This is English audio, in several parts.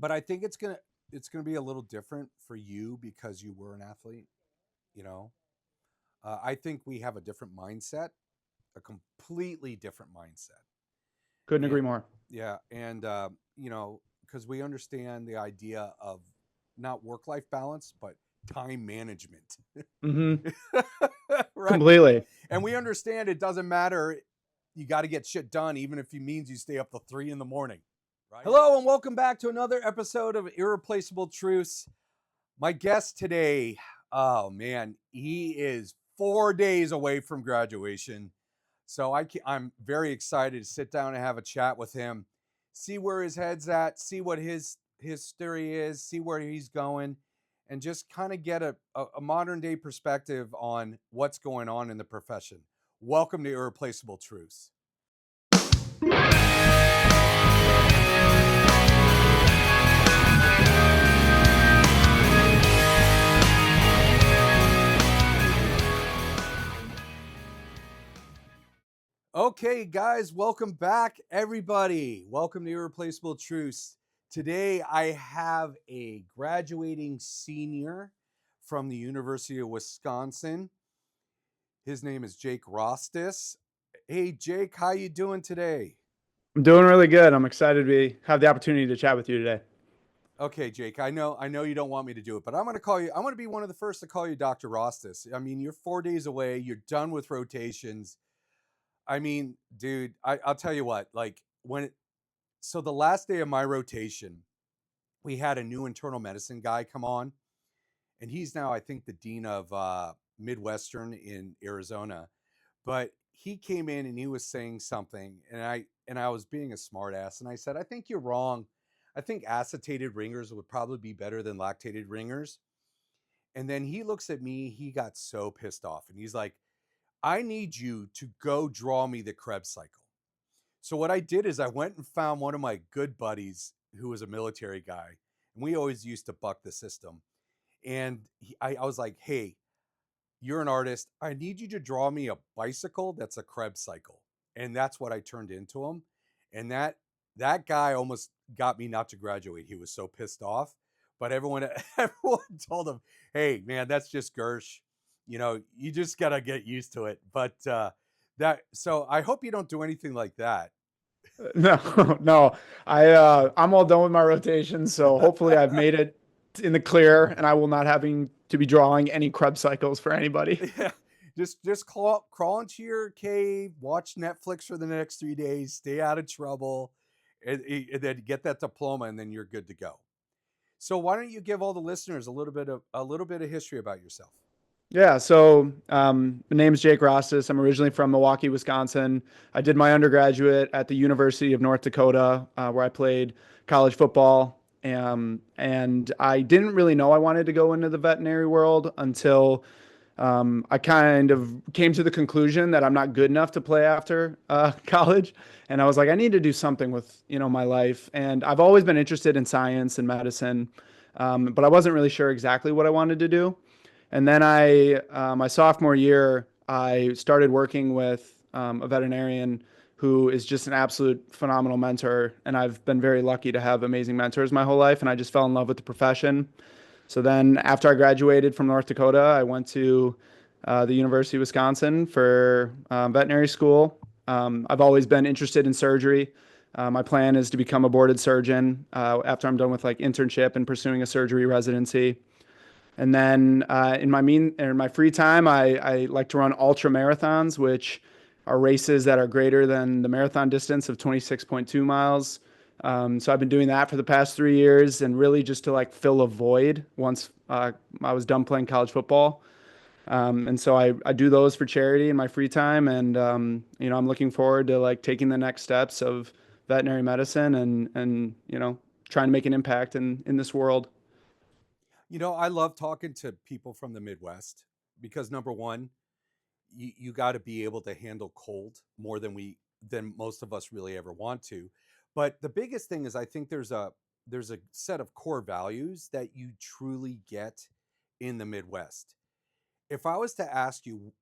but I think it's gonna be a little different for you because you were an athlete. You know, I think we have a different mindset, a completely different mindset, Couldn't agree and more. yeah, and because we understand the idea of not work-life balance, but time management, Hmm. right? Completely. And we understand it doesn't matter. You got to get shit done, even if it means you stay up till 3 in the morning. Right? Hello, and welcome back to another episode of Irreplaceable Truths. My guest today, oh man, he is 4 days away from graduation. So I'm very excited to sit down and have a chat with him, see where his head's at, see what his history is, see where he's going, and just kind of get a modern day perspective on what's going on in the profession. Welcome to Irreplaceable Truths. Okay, guys, welcome back, everybody. Welcome to Irreplaceable Truths. Today, I have a graduating senior from the University of Wisconsin. His name is Jake Rostas. Hey, Jake, how you doing today? I'm doing really good. I'm excited to have the opportunity to chat with you today. Okay, Jake, I know you don't want me to do it, but I'm going to call you. I'm going to be one of the first to call you Dr. Rostas. I mean, you're 4 days away. You're done with rotations. I mean, dude, I'll tell you what. So the last day of my rotation, we had a new internal medicine guy come on, and he's now, I think, the dean of Midwestern in Arizona. But he came in and he was saying something, and I was being a smartass, and I said, I think you're wrong. I think acetated ringers would probably be better than lactated ringers. And then he looks at me, he got so pissed off, and he's like, I need you to go draw me the Krebs cycle. So what I did is I went and found one of my good buddies who was a military guy, and we always used to buck the system. And I was like, hey, you're an artist. I need you to draw me a bicycle that's a Krebs cycle. And that's what I turned into him. And that guy almost got me not to graduate. He was so pissed off. But everyone everyone told him, hey, man, that's just Gersh. You just gotta get used to it. But so I hope you don't do anything like that. No, no. I'm all done with my rotation, so hopefully I've made it in the clear, and I will not having to be drawing any Krebs cycles for anybody. Yeah. Just crawl into your cave, watch Netflix for the next 3 days, stay out of trouble, and then get that diploma, and then you're good to go. So why don't you give all the listeners a little bit of history about yourself? Yeah, so my name is Jake Rostas. I'm originally from Milwaukee, Wisconsin. I did my undergraduate at the University of North Dakota, where I played college football. And I didn't really know I wanted to go into the veterinary world until I kind of came to the conclusion that I'm not good enough to play after college. And I was like, I need to do something with, my life. And I've always been interested in science and medicine, but I wasn't really sure exactly what I wanted to do. And then my sophomore year, I started working with a veterinarian who is just an absolute phenomenal mentor. And I've been very lucky to have amazing mentors my whole life. And I just fell in love with the profession. So then after I graduated from North Dakota, I went to the University of Wisconsin for veterinary school. I've always been interested in surgery. My plan is to become a boarded surgeon after I'm done with like internship and pursuing a surgery residency. And then in my free time, I like to run ultramarathons, which are races that are greater than the marathon distance of 26.2 miles. So I've been doing that for the past 3 years, and really just to like fill a void once I was done playing college football. And so I do those for charity in my free time, and I'm looking forward to like taking the next steps of veterinary medicine and trying to make an impact in this world. I love talking to people from the Midwest because number one, you got to be able to handle cold more than most of us really ever want to. But the biggest thing is I think there's a set of core values that you truly get in the Midwest. If I was to ask you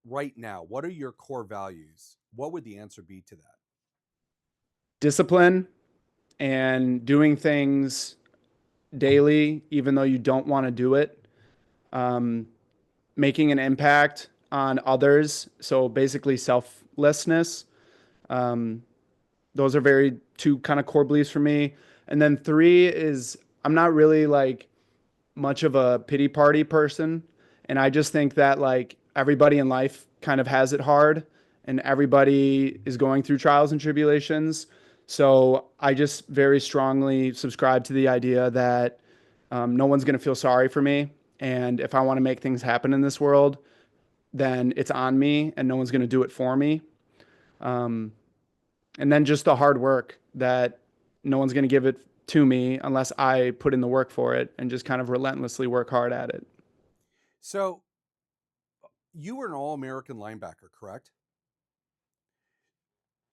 right now, what are your core values? What would the answer be to that? Discipline and doing things daily, even though you don't want to do it, um, making an impact on others. So basically, selflessness. Um, those are very two kind of core beliefs for me. And then three is I'm not really like much of a pity party person. And I just think that like everybody in life kind of has it hard and everybody is going through trials and tribulations. So I just very strongly subscribe to the idea that no one's going to feel sorry for me. And if I want to make things happen in this world, then it's on me and no one's going to do it for me. Um, and then just the hard work that no one's going to give it to me unless I put in the work for it and just kind of relentlessly work hard at it. So you were an All-American linebacker, correct?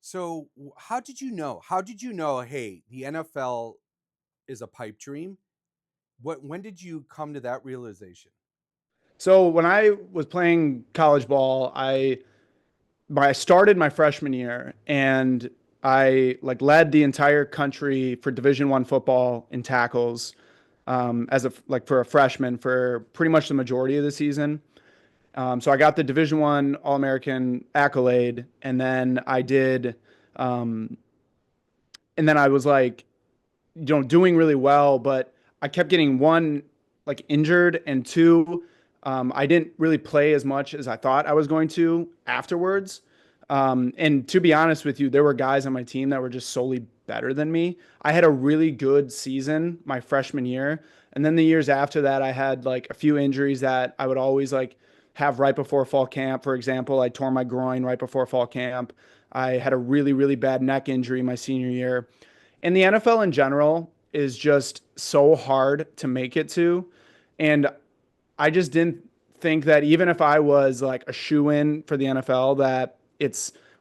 So how did you know? How did you know, hey, the NFL is a pipe dream? When did you come to that realization? So when I was playing college ball, I started my freshman year and I like led the entire country for Division I football in tackles as a like for a freshman for pretty much the majority of the season. So I got the Division I All American accolade, and then um, I was like, doing really well, but I kept getting one, like injured, and two, I didn't really play as much as I thought I was going to afterwards. And to be honest with you, there were guys on my team that were just solely better than me. I had a really good season my freshman year. And then the years after that, I had like a few injuries that I would always like have right before fall camp. For example, I tore my groin right before fall camp. I had a really, really bad neck injury my senior year. And the NFL in general is just so hard to make it to. And I just didn't think that even if I was like a shoe in for the NFL, that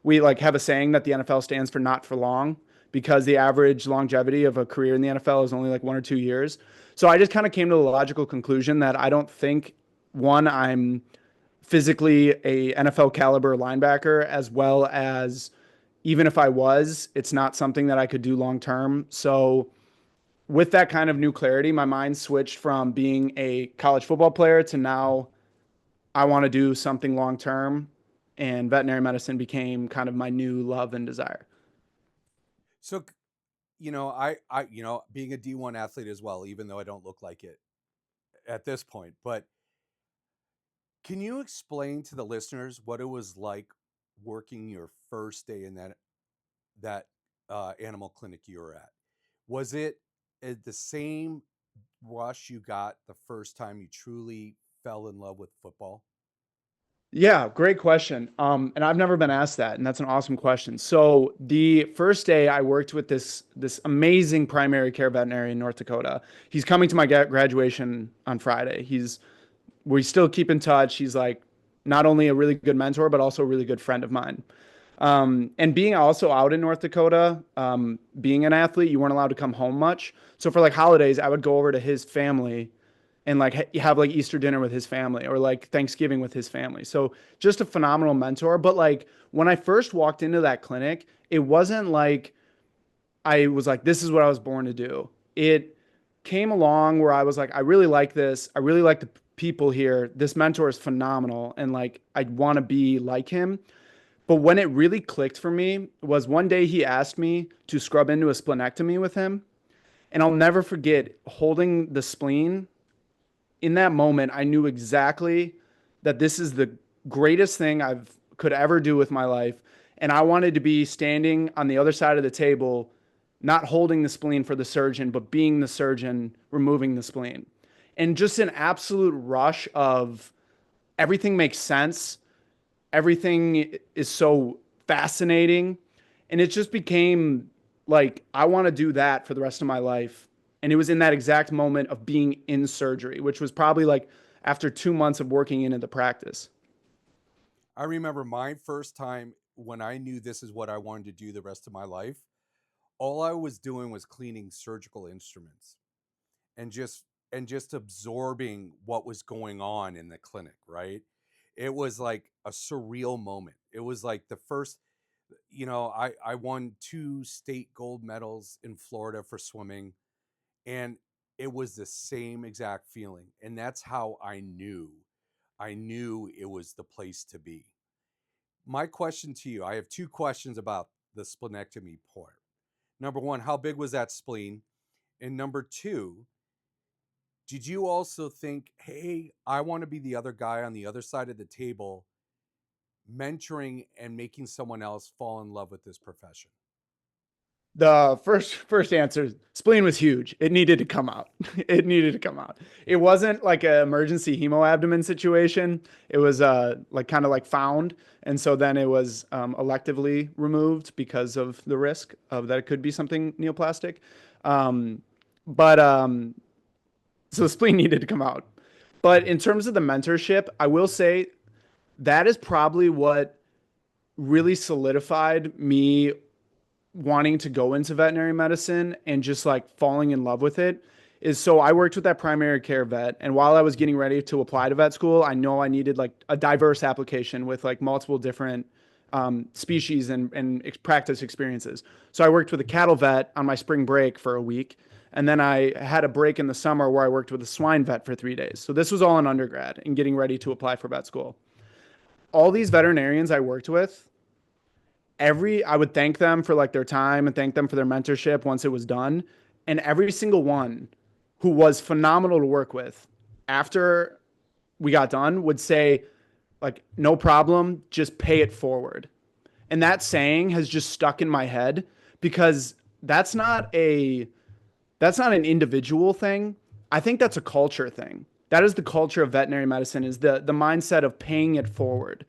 we like have a saying that the NFL stands for not for long because the average longevity of a career in the NFL is only like 1 or 2 years. So I just kind of came to the logical conclusion that I don't think one, I'm physically a NFL caliber linebacker, as well as even if I was, it's not something that I could do long term. So with that kind of new clarity, my mind switched from being a college football player to now I want to do something long term. And veterinary medicine became kind of my new love and desire. So being a D1 athlete as well, even though I don't look like it at this point, but can you explain to the listeners what it was like working your first day in that animal clinic you were at? Was it the same rush you got the first time you truly fell in love with football? Yeah, great question. And I've never been asked that, and that's an awesome question. So the first day I worked with this amazing primary care veterinarian in North Dakota. He's coming to my graduation on Friday. We still keep in touch. He's like not only a really good mentor, but also a really good friend of mine. And being also out in North Dakota, being an athlete, you weren't allowed to come home much. So for like holidays, I would go over to his family and like have like Easter dinner with his family or like Thanksgiving with his family. So just a phenomenal mentor. But like when I first walked into that clinic, it wasn't like I was like, this is what I was born to do. It came along where I was like, I really like this. I really like the people here. This mentor is phenomenal. And like, I want to be like him. But when it really clicked for me was one day he asked me to scrub into a splenectomy with him. And I'll never forget holding the spleen. In that moment, I knew exactly that this is the greatest thing I've could ever do with my life. And I wanted to be standing on the other side of the table, not holding the spleen for the surgeon, but being the surgeon removing the spleen. And just an absolute rush of everything makes sense. Everything is so fascinating. And it just became like, I want to do that for the rest of my life. And it was in that exact moment of being in surgery, which was probably like after 2 months of working into the practice. I remember my first time when I knew this is what I wanted to do the rest of my life. All I was doing was cleaning surgical instruments and just absorbing what was going on in the clinic, right? It was like a surreal moment. It was like the first, I won two state gold medals in Florida for swimming, and it was the same exact feeling. And that's how I knew it was the place to be. My question to you, I have two questions about the splenectomy part. Number one, how big was that spleen? And number two, did you also think, hey, I want to be the other guy on the other side of the table, mentoring and making someone else fall in love with this profession? The first answer, spleen was huge. It needed to come out. It needed to come out. It wasn't like an emergency hemoabdomen situation. It was like kind of like found. And so then it was electively removed because of the risk of that it could be something neoplastic. Um, but so the spleen needed to come out. But in terms of the mentorship, I will say that is probably what really solidified me wanting to go into veterinary medicine and just like falling in love with it. Is so I worked with that primary care vet, and while I was getting ready to apply to vet school, I know I needed like a diverse application with like multiple different species and practice experiences. So I worked with a cattle vet on my spring break for a week, and then I had a break in the summer where I worked with a swine vet for 3 days. So this was all in undergrad and getting ready to apply for vet school. All these veterinarians I worked with, I would thank them for like their time and thank them for their mentorship once it was done. And every single one who was phenomenal to work with after we got done would say, like, no problem, just pay it forward. And that saying has just stuck in my head because that's not an individual thing. I think that's a culture thing. That is the culture of veterinary medicine, is the mindset of paying it forward.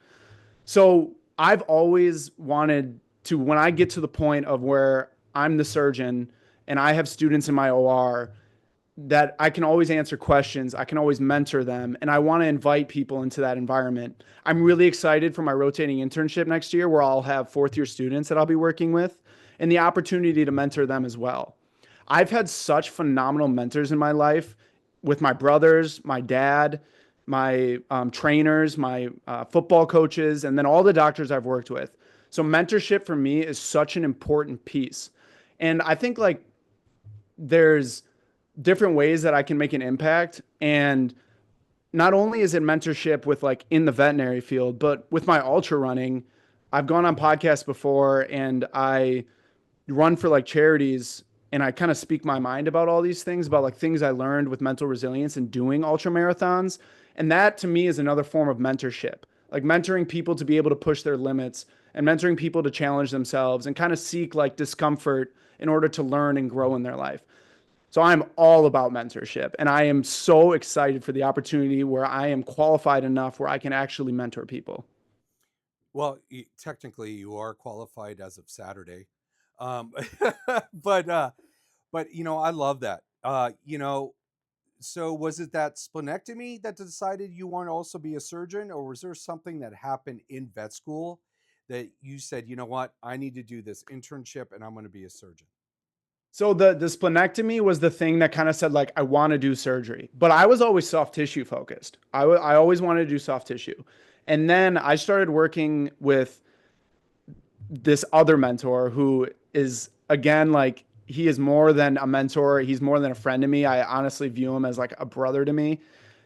So I've always wanted to, when I get to the point of where I'm the surgeon and I have students in my OR, that I can always answer questions, I can always mentor them, and I want to invite people into that environment. I'm really excited for my rotating internship next year, where I'll have fourth year students that I'll be working with and the opportunity to mentor them as well. I've had such phenomenal mentors in my life with my brothers, my dad, my trainers, my football coaches, and then all the doctors I've worked with. So mentorship for me is such an important piece. And I think like there's different ways that I can make an impact. And not only is it mentorship with like in the veterinary field, but with my ultra running, I've gone on podcasts before and I run for like charities and I kind of speak my mind about all these things, about like things I learned with mental resilience and doing ultra marathons. And that to me is another form of mentorship, like mentoring people to be able to push their limits and mentoring people to challenge themselves and kind of seek like discomfort in order to learn and grow in their life. So I'm all about mentorship, and I am so excited for the opportunity where I am qualified enough where I can actually mentor people. Well, technically, you are qualified as of Saturday, um, but I love that. So was it that splenectomy that decided you want to also be a surgeon, or was there something that happened in vet school that you said, you know what, I need to do this internship and I'm going to be a surgeon? So the splenectomy was the thing that kind of said like I want to do surgery, but I was always soft tissue focused. I always wanted to do soft tissue, and then I started working with this other mentor who is again like he is more than a mentor. He's more than a friend to me. I honestly view him as like a brother to me.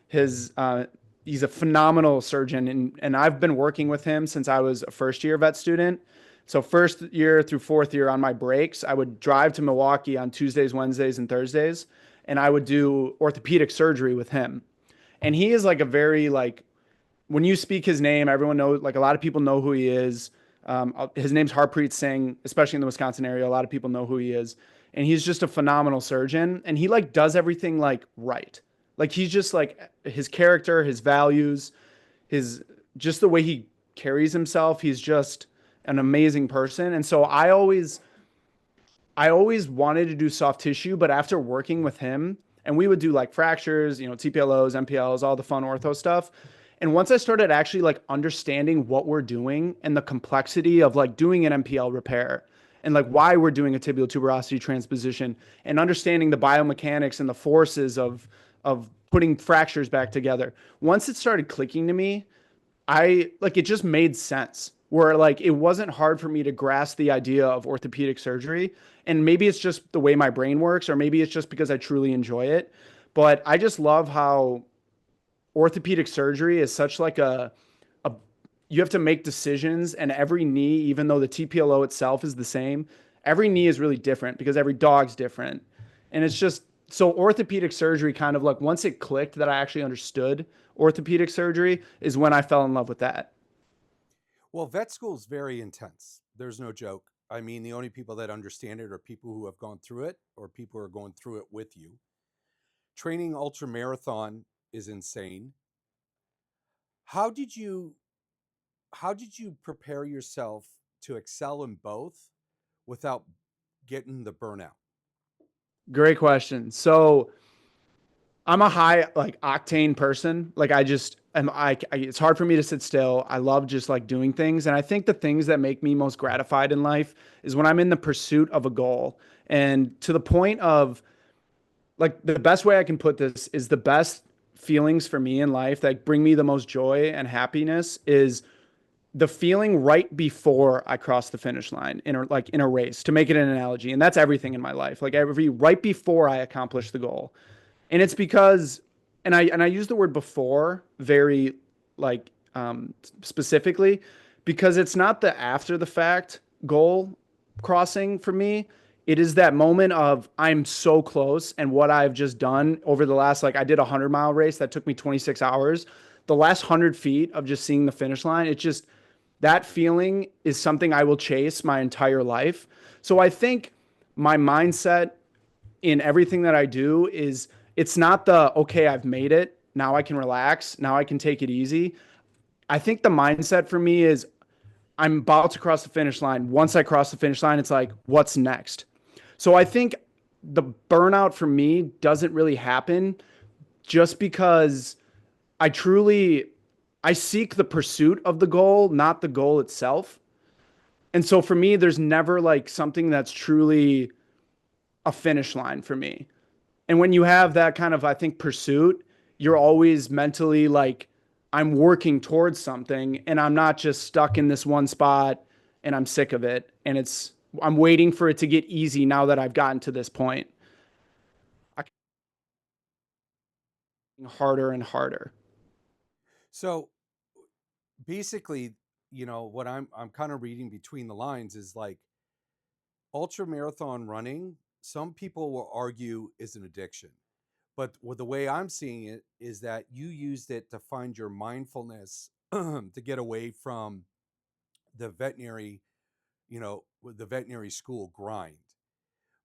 His He's a phenomenal surgeon, and I've been working with him since I was a first year vet student. So first year through fourth year on my breaks, I would drive to Milwaukee on Tuesdays, Wednesdays, and Thursdays, and I would do orthopedic surgery with him. And he is like a very like when you speak his name, everyone knows, like a lot of people know who he is. His name's Harpreet Singh, especially in the Wisconsin area. A lot of people know who he is. And he's just a phenomenal surgeon. And he like does everything like right. Like he's just like his character, his values, his just the way he carries himself. He's just an amazing person. And so I always wanted to do soft tissue, but after working with him, and we would do like fractures, TPLOs, MPLs, all the fun ortho stuff. And once I started actually like understanding what we're doing and the complexity of like doing an MPL repair and like why we're doing a tibial tuberosity transposition and understanding the biomechanics and the forces of putting fractures back together. Once it started clicking to me, I like it just made sense. where like it wasn't hard for me to grasp the idea of orthopedic surgery. And maybe it's just the way my brain works, or maybe it's just because I truly enjoy it. But I just love how orthopedic surgery is such like a you have to make decisions, and every knee, even though the TPLO itself is the same, every knee is really different because every dog's different. And it's just so orthopedic surgery kind of like once it clicked that I actually understood orthopedic surgery is when I fell in love with that. Well, vet school is very intense. There's no joke. I mean, the only people that understand it are people who have gone through it or people who are going through it with you. Training ultramarathon is insane. How did you how did you prepare yourself to excel in both without getting the burnout? Great question. So I'm a high like octane person. Like I just am it's hard for me to sit still. I love just like doing things. And I think the things that make me most gratified in life is when I'm in the pursuit of a goal. And to the point of like the best way I can put this is the best feelings for me in life that bring me the most joy and happiness is the feeling right before I cross the finish line in a race, to make it an analogy. And that's everything in my life. Like every right before I accomplish the goal. And it's because and I use the word before very like specifically because it's not the after the fact goal crossing for me. It is that moment of I'm so close, and what I've just done over the last like I did a 100-mile race that took me 26 hours. The last 100 feet of just seeing the finish line, it just that feeling is something I will chase my entire life. So I think my mindset in everything that I do is it's not the okay, I've made it. Now I can relax. Now I can take it easy. I think the mindset for me is I'm about to cross the finish line. Once I cross the finish line, it's like, what's next? So I think the burnout for me doesn't really happen just because I truly I seek the pursuit of the goal, not the goal itself. And so for me, there's never like something that's truly a finish line for me. And when you have that kind of, I think, pursuit, you're always mentally like, I'm working towards something and I'm not just stuck in this one spot and I'm sick of it. And I'm waiting for it to get easy now that I've gotten to this point. I harder and harder. So basically, what I'm kind of reading between the lines is like ultra marathon running, some people will argue is an addiction. But the way I'm seeing it is that you used it to find your mindfulness to get away from the veterinary, the veterinary school grind.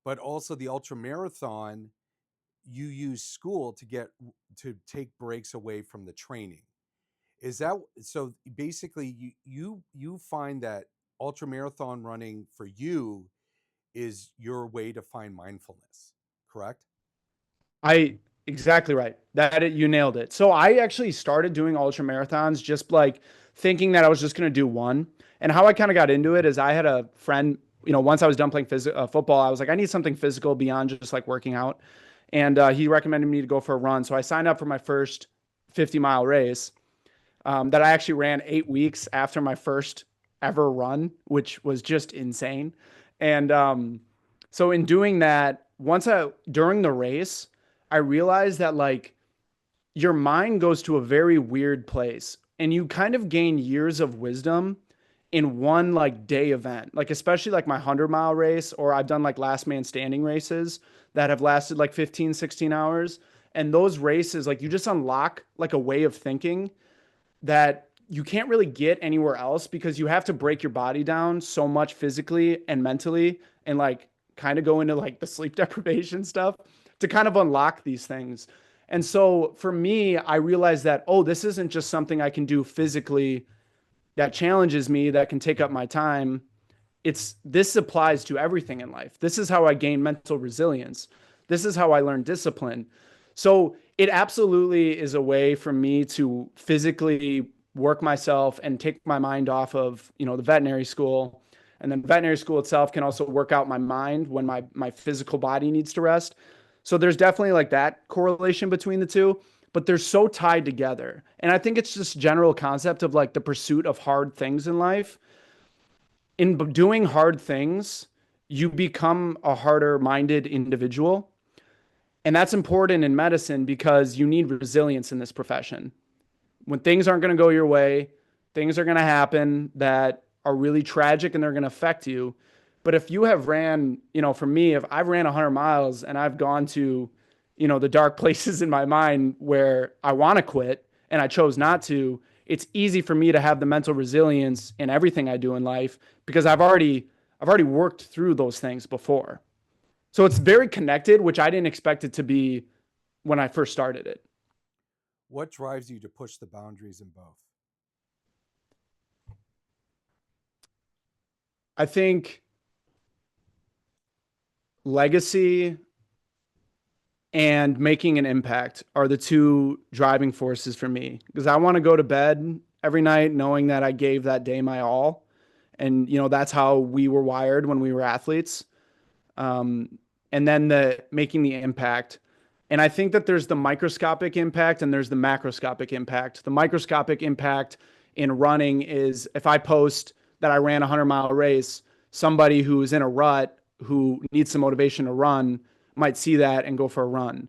But also the ultra marathon, you use school to take breaks away from the training. Is that so? Basically, you find that ultra marathon running for you is your way to find mindfulness, correct? I exactly right. You nailed it. So I actually started doing ultra marathons just like thinking that I was just going to do one. And how I kind of got into it is I had a friend, once I was done playing football, I was like, I need something physical beyond just like working out. And he recommended me to go for a run. So I signed up for my first 50-mile race that I actually ran 8 weeks after my first ever run, which was just insane. And so in doing that, during the race, I realized that like your mind goes to a very weird place and you kind of gain years of wisdom in one like day event. Like especially like my 100-mile race, or I've done like last man standing races that have lasted like 15, 16 hours. And those races, like you just unlock like a way of thinking that you can't really get anywhere else because you have to break your body down so much physically and mentally and like kind of go into like the sleep deprivation stuff to kind of unlock these things. And so for me, I realized that, oh, this isn't just something I can do physically that challenges me, that can take up my time. This applies to everything in life. This is how I gain mental resilience. This is how I learn discipline. So it absolutely is a way for me to physically work myself and take my mind off of, the veterinary school. And then veterinary school itself can also work out my mind when my physical body needs to rest. So there's definitely like that correlation between the two. but they're so tied together. And I think it's just general concept of like the pursuit of hard things in life. In doing hard things, you become a harder minded individual. And that's important in medicine because you need resilience in this profession. When things aren't going to go your way, things are going to happen that are really tragic and they're going to affect you. But if you have ran, for me, if I've ran 100 miles and I've gone to, the dark places in my mind where I want to quit and I chose not to, it's easy for me to have the mental resilience in everything I do in life because I've already worked through those things before. So it's very connected, which I didn't expect it to be when I first started it. What drives you to push the boundaries in both? I think legacy and making an impact are the two driving forces for me because I want to go to bed every night knowing that I gave that day my all. And, that's how we were wired when we were athletes. Um, and then the making the impact. And I think that there's the microscopic impact and there's the macroscopic impact. The microscopic impact in running is if I post that I ran a 100-mile race, somebody who's in a rut who needs some motivation to run might see that and go for a run.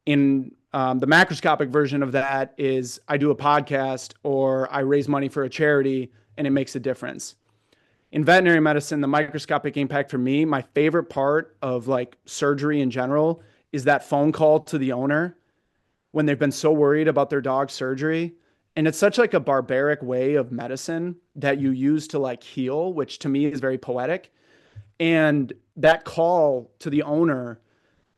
In the macroscopic version of that is I do a podcast or I raise money for a charity and it makes a difference. In veterinary medicine, the microscopic impact for me, my favorite part of like surgery in general is that phone call to the owner when they've been so worried about their dog's surgery. And it's such like a barbaric way of medicine that you use to like heal, which to me is very poetic. And that call to the owner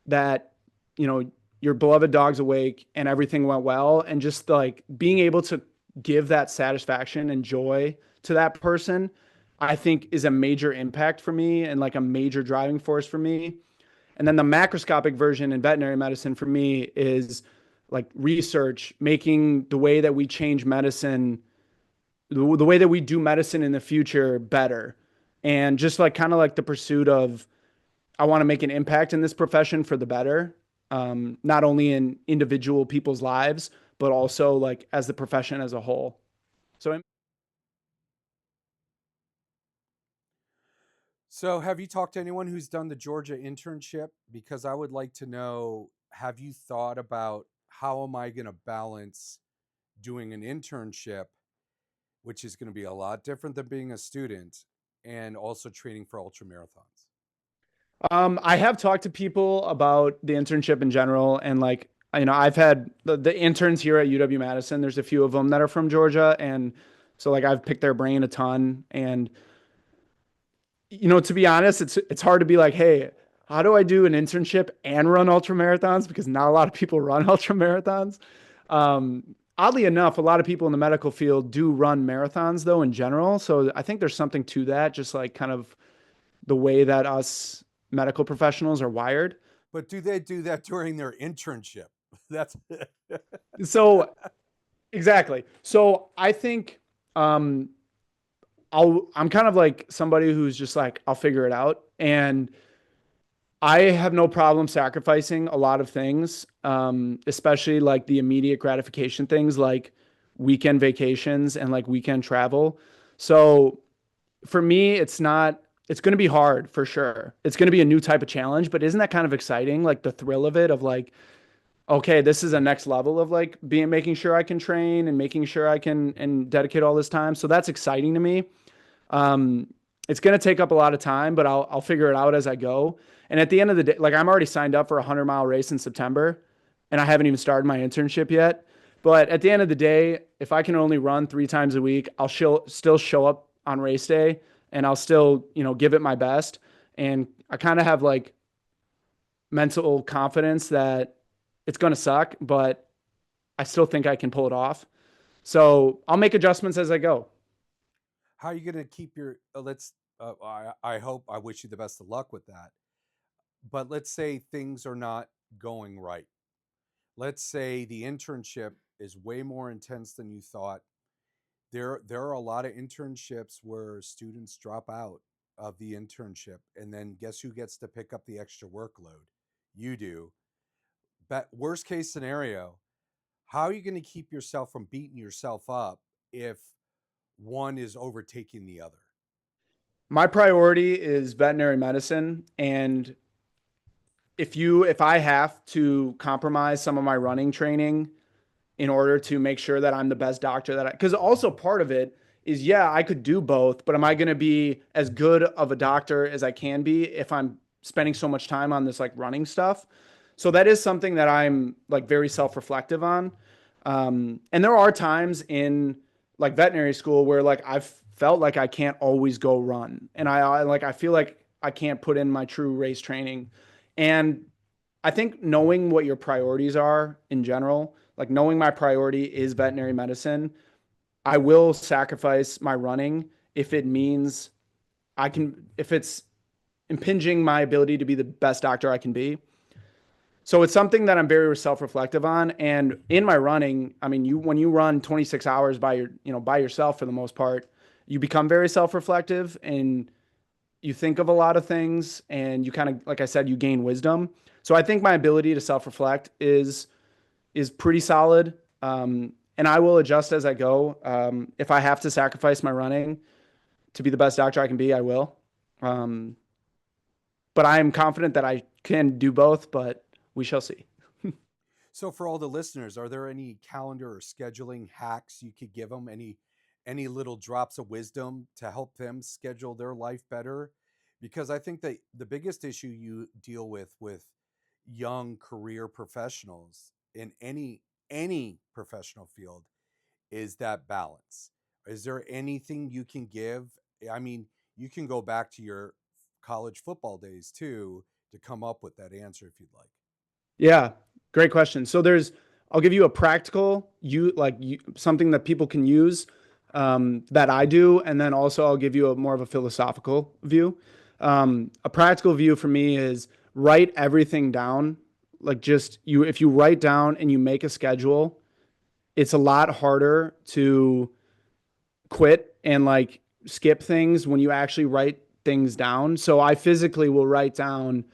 that, you know, your beloved dog's awake and everything went well. And just like being able to give that satisfaction and joy to that person, I think is a major impact for me and like a major driving force for me. And then the macroscopic version in veterinary medicine for me is like research, making the way that we change medicine, the way that we do medicine in the future better. And just like kind of like the pursuit of, I want to make an impact in this profession for the better, not only in individual people's lives, but also like as the profession as a whole. So So, have you talked to anyone who's done the Georgia internship? Because I would like to know, have you thought about how am I going to balance doing an internship, which is going to be a lot different than being a student, and also training for ultramarathons? I have talked to people about the internship in general, and like, I've had the interns here at UW Madison. There's a few of them that are from Georgia, and so like I've picked their brain a ton. And to be honest, it's hard to be like, hey, how do I do an internship and run ultra marathons? Because not a lot of people run ultra marathons. Oddly enough, a lot of people in the medical field do run marathons though in general. So I think there's something to that, just like kind of the way that us medical professionals are wired. But do they do that during their internship? That's So exactly. So I think um, I'm kind of like somebody who's just like I'll figure it out, and I have no problem sacrificing a lot of things, especially like the immediate gratification things like weekend vacations and like weekend travel. So for me, it's going to be hard for sure. It's going to be a new type of challenge, but isn't that kind of exciting? Like the thrill of it, of like, okay, this is a next level of like making sure I can train and making sure I can and dedicate all this time. So that's exciting to me. Um, it's going to take up a lot of time, but I'll figure it out as I go. And at the end of the day, like I'm already signed up for a 100-mile race in September, and I haven't even started my internship yet. But at the end of the day, if I can only run 3 times a week, still show up on race day, and I'll still give it my best. And I kind of have like mental confidence that it's going to suck, but I still think I can pull it off. So I'll make adjustments as I go. how are you going to keep your let's I hope, I wish you the best of luck with that. But let's say things are not going right. Let's say the internship is way more intense than you thought. There are a lot of internships where students drop out of the internship, and then guess who gets to pick up the extra workload? You do. But worst case scenario, How are you going to keep yourself from beating yourself up if one is overtaking the other? My priority is veterinary medicine, and if I have to compromise some of my running training in order to make sure that I'm the best doctor that I, because also part of it is, yeah, I could do both, but am I going to be as good of a doctor as I can be if I'm spending so much time on this like running stuff? So that is something that I'm like very self-reflective on. And there are times in like veterinary school where like I've felt like I can't always go run, and I feel like I can't put in my true race training. And I think knowing what your priorities are in general, like knowing my priority is veterinary medicine, I will sacrifice my running if it means if it's impinging my ability to be the best doctor I can be. So it's something that I'm very self-reflective on. And in my running, I mean, when you run 26 hours by yourself for the most part, you become very self-reflective and you think of a lot of things, and you kind of, like I said, you gain wisdom. So I think my ability to self-reflect is pretty solid. And I will adjust as I go. If I have to sacrifice my running to be the best doctor I can be, I will. Um, but I am confident that I can do both, but we shall see. So for all the listeners, are there any calendar or scheduling hacks you could give them? Any little drops of wisdom to help them schedule their life better? Because I think that the biggest issue you deal with young career professionals in any professional field is that balance. Is there anything you can give? I mean, you can go back to your college football days too to come up with that answer if you'd like. Yeah, great question. So I'll give you a practical, something that people can use that I do, and then also I'll give you a more of a philosophical view. A practical view for me is write everything down. Like if you write down and you make a schedule, it's a lot harder to quit and like skip things when you actually write things down. So I physically will write down,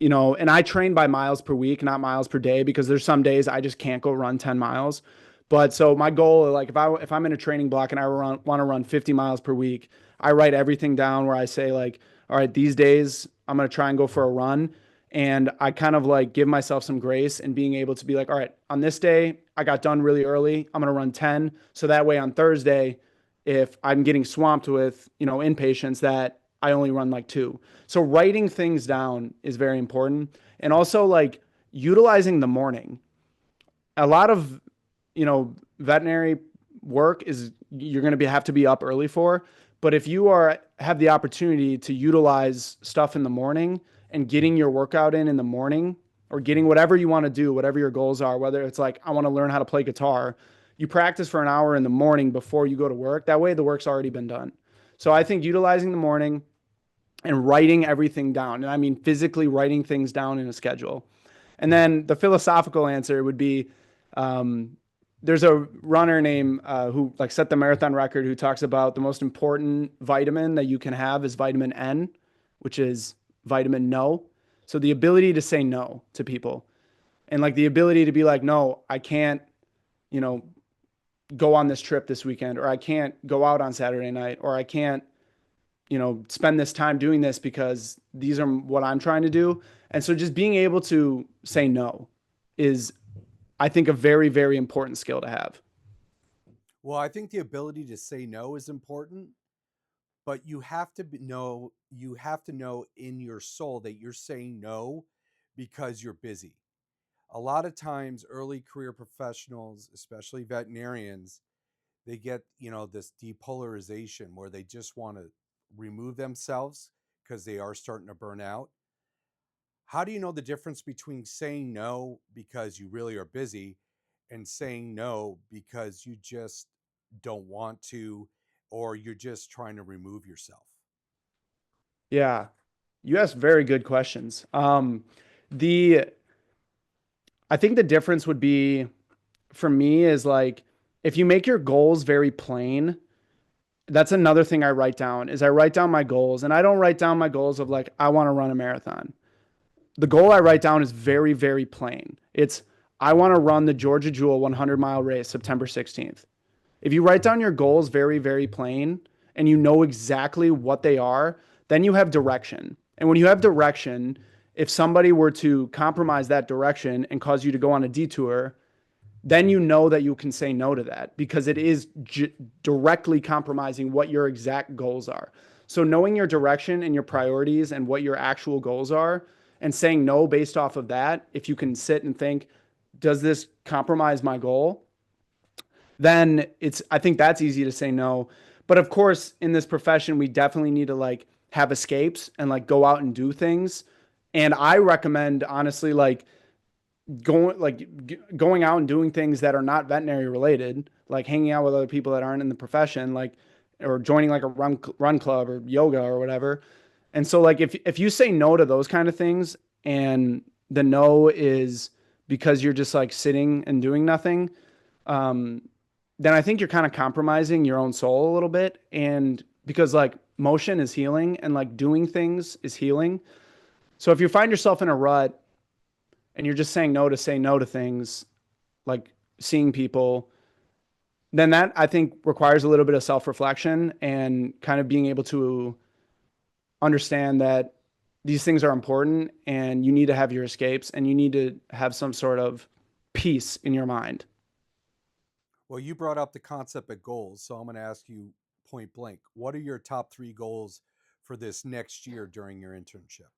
and I train by miles per week, not miles per day, because there's some days I just can't go run 10 miles. But so my goal, like if I'm in a training block and I want to run 50 miles per week, I write everything down where I say like, all right, these days I'm going to try and go for a run. And I kind of like give myself some grace and being able to be like, all right, on this day, I got done really early. I'm going to run 10. So that way on Thursday, if I'm getting swamped with, inpatients, that I only run like 2. So writing things down is very important. And also like utilizing the morning. A lot of, veterinary work is you're going to have to be up early for. But if you have the opportunity to utilize stuff in the morning and getting your workout in the morning, or getting whatever you want to do, whatever your goals are, whether it's like, I want to learn how to play guitar, you practice for an hour in the morning before you go to work. That way the work's already been done. So I think utilizing the morning and writing everything down, and I mean physically writing things down in a schedule. And then the philosophical answer would be, there's a runner named who like set the marathon record, who talks about the most important vitamin that you can have is vitamin N, which is vitamin no. So the ability to say no to people, and like the ability to be like, no, I can't, you know, go on this trip this weekend, or I can't go out on Saturday night, or I can't, spend this time doing this because these are what I'm trying to do. And so just being able to say no is, I think, a very, very important skill to have. Well, I think the ability to say no is important, but you have to know in your soul that you're saying no because you're busy. A lot of times early career professionals, especially veterinarians, they get, this depolarization where they just want to remove themselves because they are starting to burn out. How do you know the difference between saying no because you really are busy and saying no because you just don't want to, or you're just trying to remove yourself? Yeah. You asked very good questions. The I think the difference would be, for me, is like, if you make your goals very plain, that's another thing I write down. Is I write down my goals, and I don't write down my goals of like, I want to run a marathon. The goal I write down is very, very plain. It's, I want to run the Georgia Jewel 100-mile race September 16th. If you write down your goals very, very plain and you know exactly what they are, then you have direction. And when you have direction, if somebody were to compromise that direction and cause you to go on a detour, then you know that you can say no to that because it is directly compromising what your exact goals are. So knowing your direction and your priorities and what your actual goals are and saying no based off of that, if you can sit and think, does this compromise my goal? Then I think that's easy to say no. But of course, in this profession, we definitely need to like have escapes and like go out and do things. And I recommend honestly, like going out and doing things that are not veterinary related, like hanging out with other people that aren't in the profession, like or joining like a run club or yoga or whatever. And so like if you say no to those kind of things and the no is because you're just like sitting and doing nothing, um, then I think you're kind of compromising your own soul a little bit. And because like motion is healing and like doing things is healing. So if you find yourself in a rut and you're just saying no to say no to things like seeing people, then that I think requires a little bit of self-reflection and kind of being able to understand that these things are important and you need to have your escapes and you need to have some sort of peace in your mind. Well, you brought up the concept of goals, so I'm going to ask you point blank. What are your top 3 goals for this next year during your internship?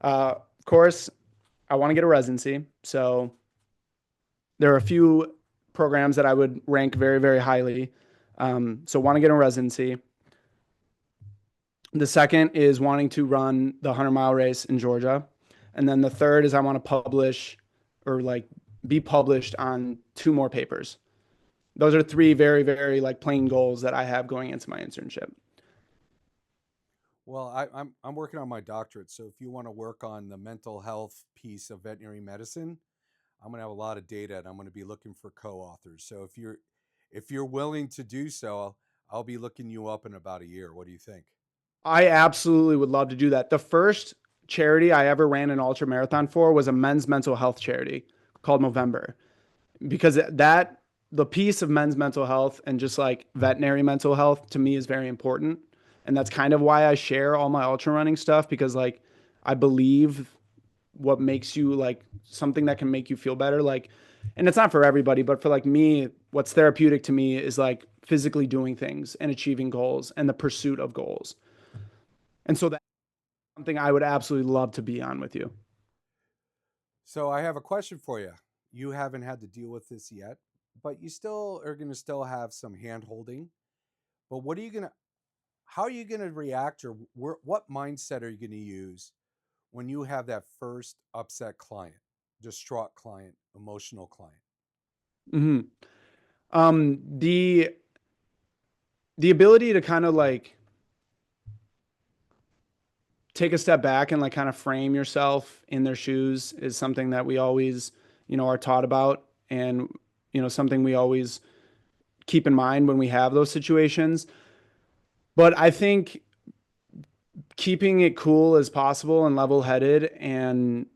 Of course, I want to get a residency. So there are a few programs that I would rank very, very highly. So want to get a residency. The second is wanting to run the 100-mile race in Georgia. And then the third is I want to publish or like be published on 2 more papers. Those are 3 very, very like plain goals that I have going into my internship. Well, I'm working on my doctorate, so if you want to work on the mental health piece of veterinary medicine, I'm going to have a lot of data, and I'm going to be looking for co-authors. So if you're willing to do so, I'll be looking you up in about a year. What do you think? I absolutely would love to do that. The first charity I ever ran an ultra marathon for was a men's mental health charity called Movember because that the piece of men's mental health and just like veterinary mental health to me is very important. And that's kind of why I share all my ultra running stuff because like I believe what makes you like something that can make you feel better. Like, and it's not for everybody, but for like me, what's therapeutic to me is like physically doing things and achieving goals and the pursuit of goals. And so that's something I would absolutely love to be on with you. So I have a question for you. You haven't had to deal with this yet, but you still are going to still have some hand holding. But what are you going to how are you going to react, or what mindset are you going to use when you have that first upset client, distraught client, emotional client? Hmm. The ability to kind of like take a step back and like kind of frame yourself in their shoes is something that we always, are taught about and, something we always keep in mind when we have those situations. But I think keeping it cool as possible and level headed, and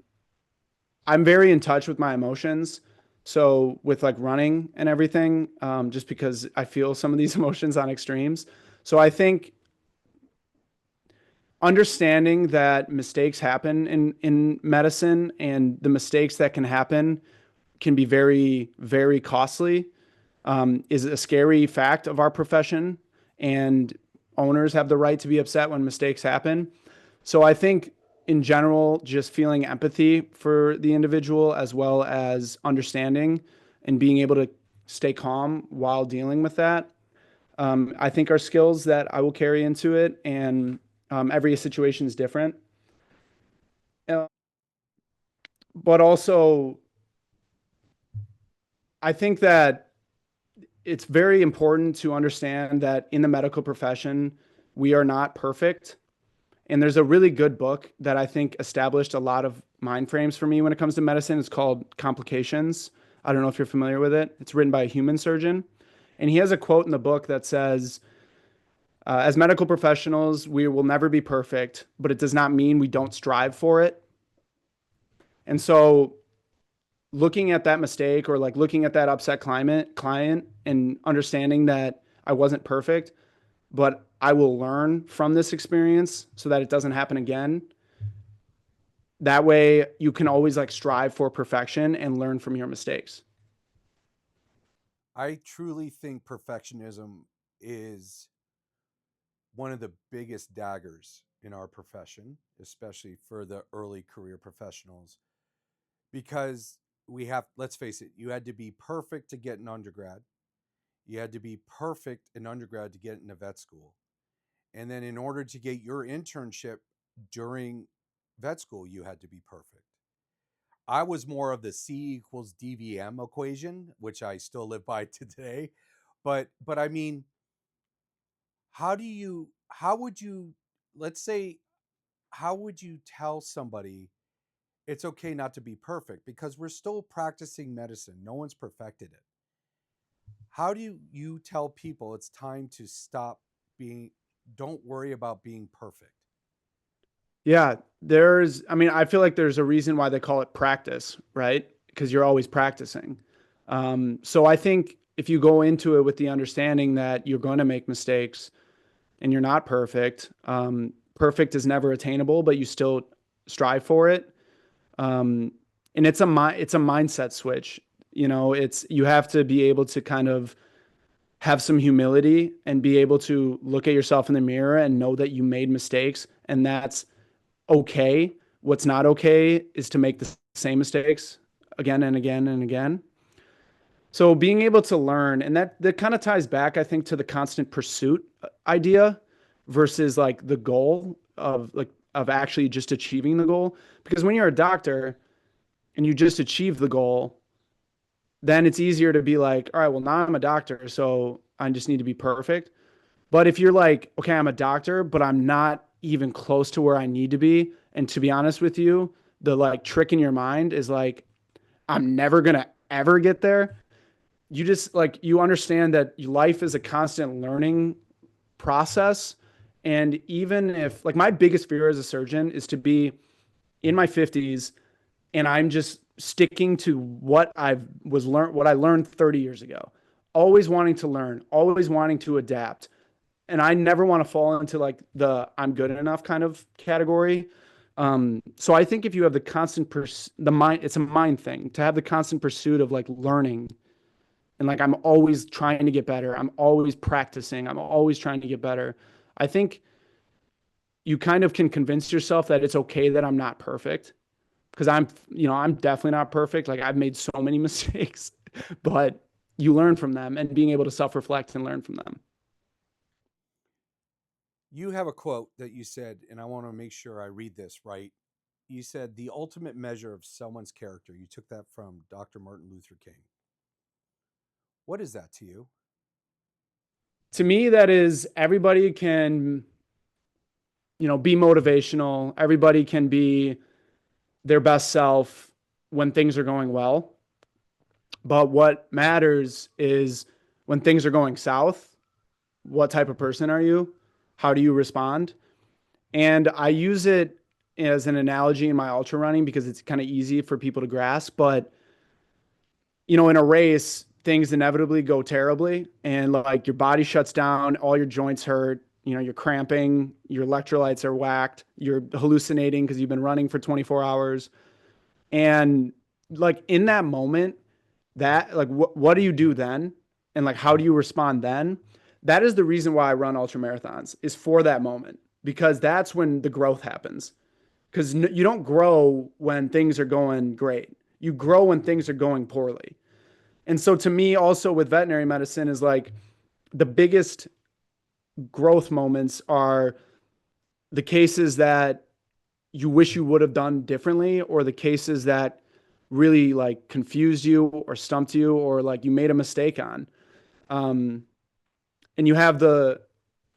I'm very in touch with my emotions. So with like running and everything, just because I feel some of these emotions on extremes. So I think understanding that mistakes happen in medicine and the mistakes that can happen can be very, very costly, is a scary fact of our profession. And owners have the right to be upset when mistakes happen. So I think in general, just feeling empathy for the individual as well as understanding and being able to stay calm while dealing with that, I think are skills that I will carry into it. And every situation is different. Uh, but also, I think that it's very important to understand that in the medical profession, we are not perfect. And there's a really good book that I think established a lot of mind frames for me when it comes to medicine. It's called Complications. I don't know if you're familiar with it. It's written by a human surgeon. And he has a quote in the book that says, as medical professionals, we will never be perfect, but it does not mean we don't strive for it. And so looking at that mistake or like looking at that upset client and understanding that I wasn't perfect, but I will learn from this experience so that it doesn't happen again. That way you can always like strive for perfection and learn from your mistakes. I truly think perfectionism is one of the biggest daggers in our profession, especially for the early career professionals, because we have, let's face it, you had to be perfect to get an undergrad. You had to be perfect in undergrad to get into vet school. And then in order to get your internship during vet school, you had to be perfect. I was more of the C equals DVM equation, which I still live by to today. But I mean, how would you, let's say, how would you tell somebody it's okay not to be perfect, because we're still practicing medicine. No one's perfected it. How do you tell people it's time to stop being, don't worry about being perfect? Yeah, I mean, I feel like there's a reason why they call it practice, right? Because you're always practicing. So I think if you go into it with the understanding that you're going to make mistakes and you're not perfect, perfect is never attainable, but you still strive for it. Um, and it's a mindset switch. You know, it's you have to be able to kind of have some humility and be able to look at yourself in the mirror and know that you made mistakes and that's okay. What's not okay is to make the same mistakes again and again and again. So being able to learn, and that kind of ties back, I think, to the constant pursuit idea versus like the goal of actually just achieving the goal. Because when you're a doctor and you just achieve the goal, then it's easier to be like, all right, well, now I'm a doctor, so I just need to be perfect. But if you're like, okay, I'm a doctor, but I'm not even close to where I need to be, and to be honest with you, the like trick in your mind is like, I'm never gonna ever get there. You just like you understand that life is a constant learning process. And even if like my biggest fear as a surgeon is to be in my 50s and I'm just sticking to what I learned 30 years ago. Always wanting to learn, always wanting to adapt. And I never want to fall into like the I'm good enough kind of category. So I think if you have the the mind, it's a mind thing to have the constant pursuit of like learning and like I'm always trying to get better. I'm always practicing. I'm always trying to get better. I think you kind of can convince yourself that it's okay that I'm not perfect because I'm definitely not perfect. Like I've made so many mistakes, but you learn from them and being able to self-reflect and learn from them. You have a quote that you said, and I want to make sure I read this right. You said, the ultimate measure of someone's character. You took that from Dr. Martin Luther King. What is that to you? To me, that is everybody can, be motivational. Everybody can be their best self when things are going well. But what matters is when things are going south, what type of person are you? How do you respond? And I use it as an analogy in my ultra running because it's kind of easy for people to grasp. But, in a race, things inevitably go terribly and like your body shuts down, all your joints hurt, you're cramping, your electrolytes are whacked, you're hallucinating because you've been running for 24 hours. And like in that moment, that like what do you do then? And like how do you respond then? That is the reason why I run ultra marathons is for that moment because that's when the growth happens. Because you don't grow when things are going great. You grow when things are going poorly. And so to me, also with veterinary medicine, is like the biggest growth moments are the cases that you wish you would have done differently, or the cases that really like confused you or stumped you, or like you made a mistake on. Um, and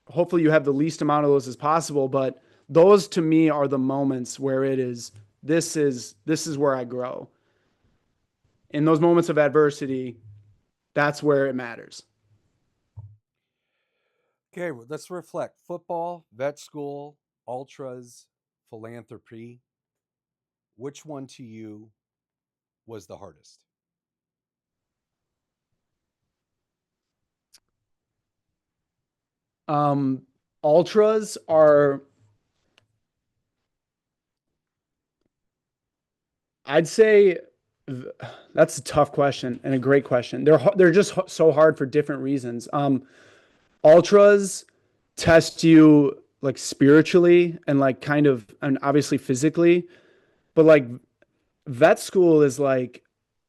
hopefully you have the least amount of those as possible. But those to me are the moments where this is where I grow. In those moments of adversity, that's where it matters. Okay, well, let's reflect. Football, vet school, ultras, philanthropy. Which one to you was the hardest? Um, Ultras are, I'd say that's a tough question and a great question. They're just so hard for different reasons. Ultras test you like spiritually and like kind of and obviously physically, but like vet school is like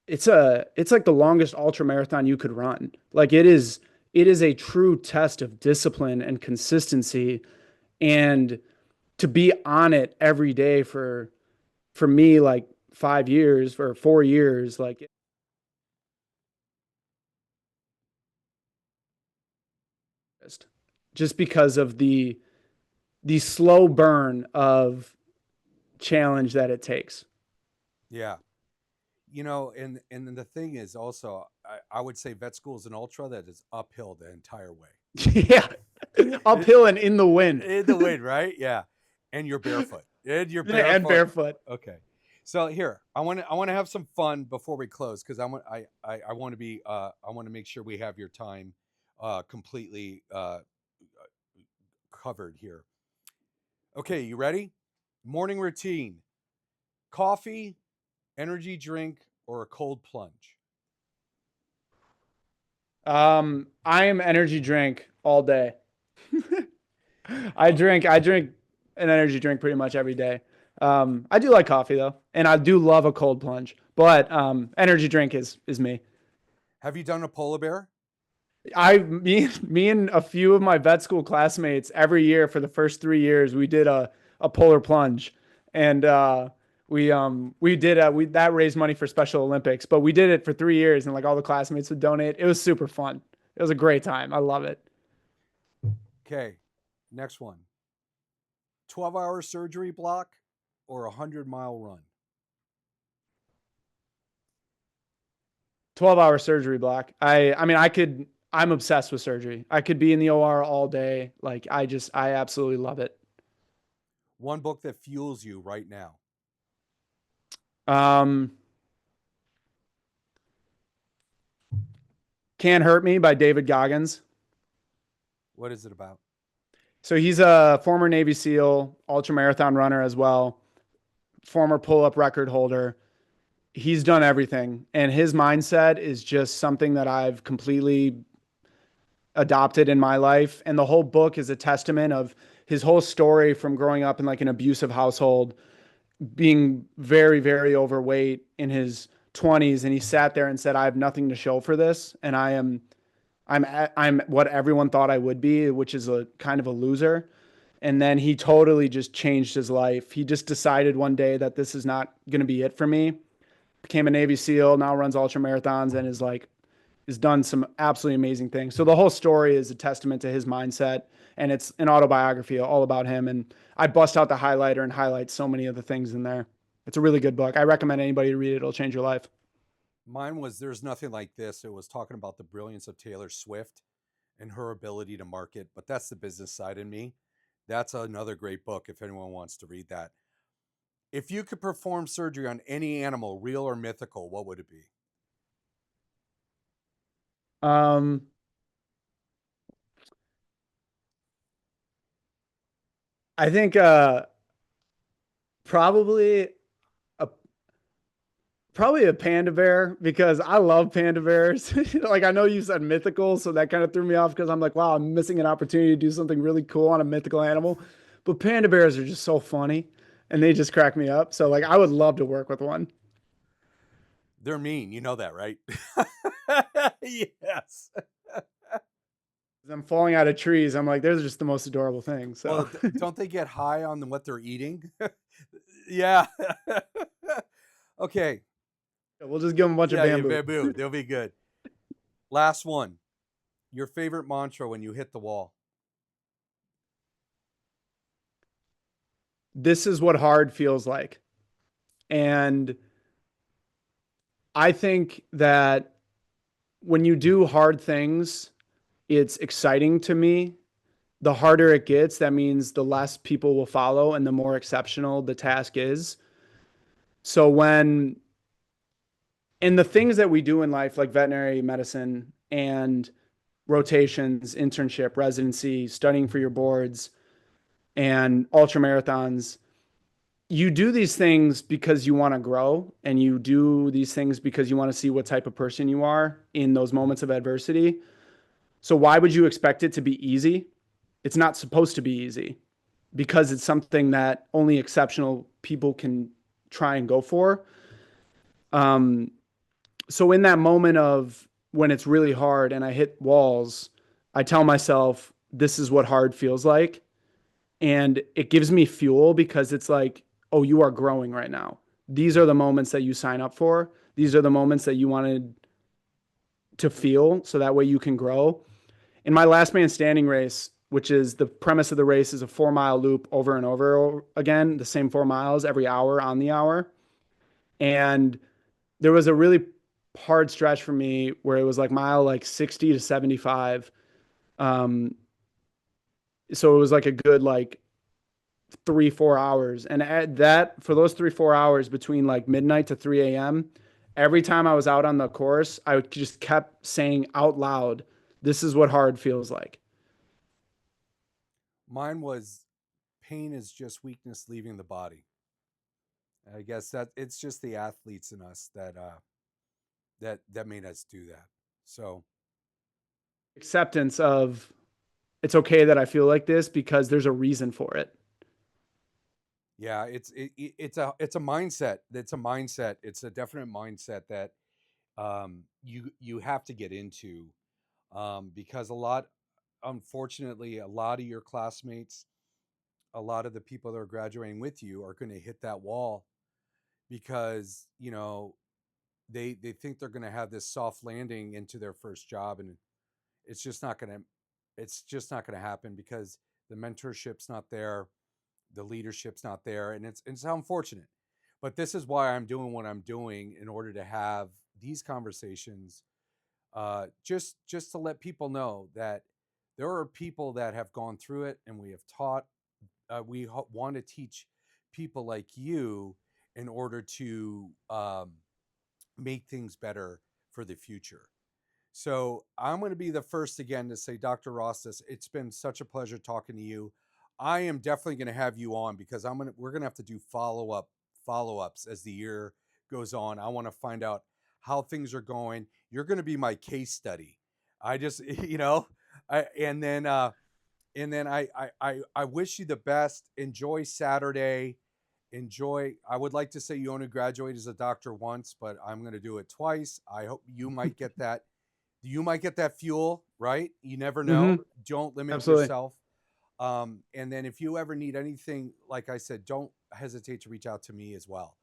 it's like the longest ultra marathon you could run. Like it is a true test of discipline and consistency, and to be on it every day for me like 5 years or 4 years, like just because of the slow burn of challenge that it takes. Yeah. And then the thing is also, I would say vet school is an ultra that is uphill the entire way. Yeah. It, Uphill and in the wind. in the wind, right? Yeah. And you're barefoot. And you're And barefoot. barefoot. Okay. So here, I want to have some fun before we close, because I want to be I want to make sure we have your time completely covered here. Okay, you ready? Morning routine: coffee, energy drink, or a cold plunge? I am energy drink all day. I drink an energy drink pretty much every day. I do like coffee though, and I do love a cold plunge, but energy drink is me. Have you done a polar bear? Me and a few of my vet school classmates every year for the first 3 years we did a polar plunge, and we did we that raised money for Special Olympics, but we did it for 3 years and like all the classmates would donate. It was super fun. It was a great time. I love it. Okay, next one: 12-hour surgery block or a 100-mile run? 12-hour surgery block. I mean I'm obsessed with surgery. I could be in the OR all day. Like I absolutely love it. One book that fuels you right now? Um, Can't Hurt Me by David Goggins. What is it about? So he's a former Navy SEAL, ultramarathon runner as well, former pull-up record holder. He's done everything, and his mindset is just something that I've completely adopted in my life. And the whole book is a testament of his whole story from growing up in like an abusive household, being very, very overweight in his 20s, and he sat there and said, "I have nothing to show for this, and I'm what everyone thought I would be, which is a kind of a loser." And then he totally just changed his life. He just decided one day that this is not going to be it for me. Became a Navy SEAL, now runs ultra marathons, and is like has done some absolutely amazing things. So the whole story is a testament to his mindset, and it's an autobiography all about him. And I bust out the highlighter and highlight so many of the things in there. It's a really good book. I recommend anybody to read it. It'll change your life. Mine was There's Nothing Like This. It was talking about the brilliance of Taylor Swift and her ability to market, but that's the business side in me. That's another great book if anyone wants to read that. If you could perform surgery on any animal, real or mythical, what would it be? Um, I think probably a probably a panda bear, because I love panda bears. Like I know you said mythical, so that kind of threw me off because I'm like, wow, I'm missing an opportunity to do something really cool on a mythical animal. But panda bears are just so funny and they just crack me up. So like I would love to work with one. They're mean. You know that, right? Yes. I'm falling out of trees. I'm like, they're just the most adorable thing. So Well, don't they get high on what they're eating? Yeah. Okay. we'll just give them a bunch of Yeah, yeah, bamboo. bamboo. They'll be good. Last one. Your favorite mantra when you hit the wall? This is what hard feels like. And I think that when you do hard things, it's exciting to me. The harder it gets, that means the less people will follow and the more exceptional the task is. So when And the things that we do in life, like veterinary medicine and rotations, internship, residency, studying for your boards, and ultramarathons, you do these things because you want to grow, and you do these things because you want to see what type of person you are in those moments of adversity. So why would you expect it to be easy? It's not supposed to be easy because it's something that only exceptional people can try and go for. Um, so in that moment of when it's really hard and I hit walls, I tell myself, this is what hard feels like. And it gives me fuel because it's like, oh, you are growing right now. These are the moments that you sign up for. These are the moments that you wanted to feel so that way you can grow. In my last man standing race, which is the premise of the race is a 4 mile loop over and over again, the same 4 miles every hour on the hour. And there was a really hard stretch for me where it was like mile like 60 to 75. Um, so it was like a good like 3, 4 hours. And at that, for those 3, 4 hours between like midnight to 3 a.m., every time I was out on the course, I just kept saying out loud, this is what hard feels like. Mine was pain is just weakness leaving the body. I guess that it's just the athletes in us that made us do that. So Acceptance of it's okay that I feel like this because there's a reason for it. yeah, it's a mindset. It's a mindset. It's a definite mindset that you have to get into, because unfortunately, a lot of your classmates, a lot of the people that are graduating with you are going to hit that wall because they think they're going to have this soft landing into their first job, and it's just not going to it's just not going to happen because the mentorship's not there, the leadership's not there, and it's unfortunate. But this is why I'm doing what I'm doing in order to have these conversations, just to let people know that there are people that have gone through it, and we have taught. Want to teach people like you in order to make things better for the future. So I'm going to be the first again to say, Dr. Rostas, it's been such a pleasure talking to you. I am definitely going to have you on because we're going to have to do follow ups as the year goes on. I want to find out how things are going. You're going to be my case study. I just, I and then I wish you the best. Enjoy Saturday. Enjoy. I would like to say you only graduate as a doctor once, but I'm going to do it twice. I hope you might get that. You might get that fuel, right? You never know. Mm-hmm. Don't limit Absolutely. yourself. And then if you ever need anything, like I said, don't hesitate to reach out to me as well.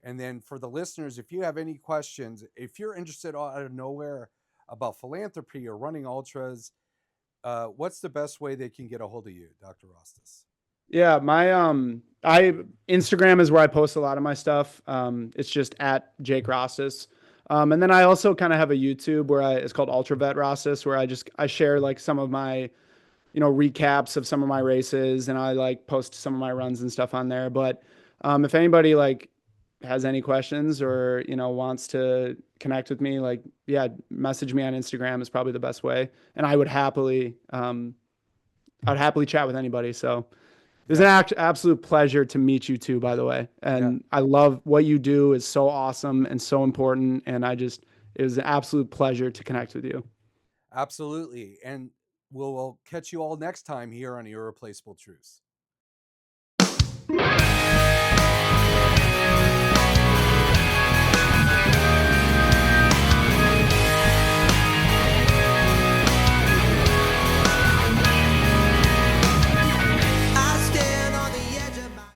And then for the listeners, if you have any questions, if you're interested out of nowhere about philanthropy or running ultras, what's the best way they can get a hold of you, Dr. Rostas? Yeah, my I Instagram is where I post a lot of my stuff. It's just at Jake Rostas. And then I also kind of have a YouTube where it's called Ultra Vet Rostas, where I share like some of my recaps of some of my races, and I like post some of my runs and stuff on there. But if anybody like has any questions or wants to connect with me, like yeah, message me on Instagram is probably the best way, and I'd happily chat with anybody. So it was an Yeah, absolute pleasure to meet you too, by the way. yeah, And I love what you do is so awesome and so important. And it was an absolute pleasure to connect with you. absolutely. And we'll catch you all next time here on Irreplaceable Truths.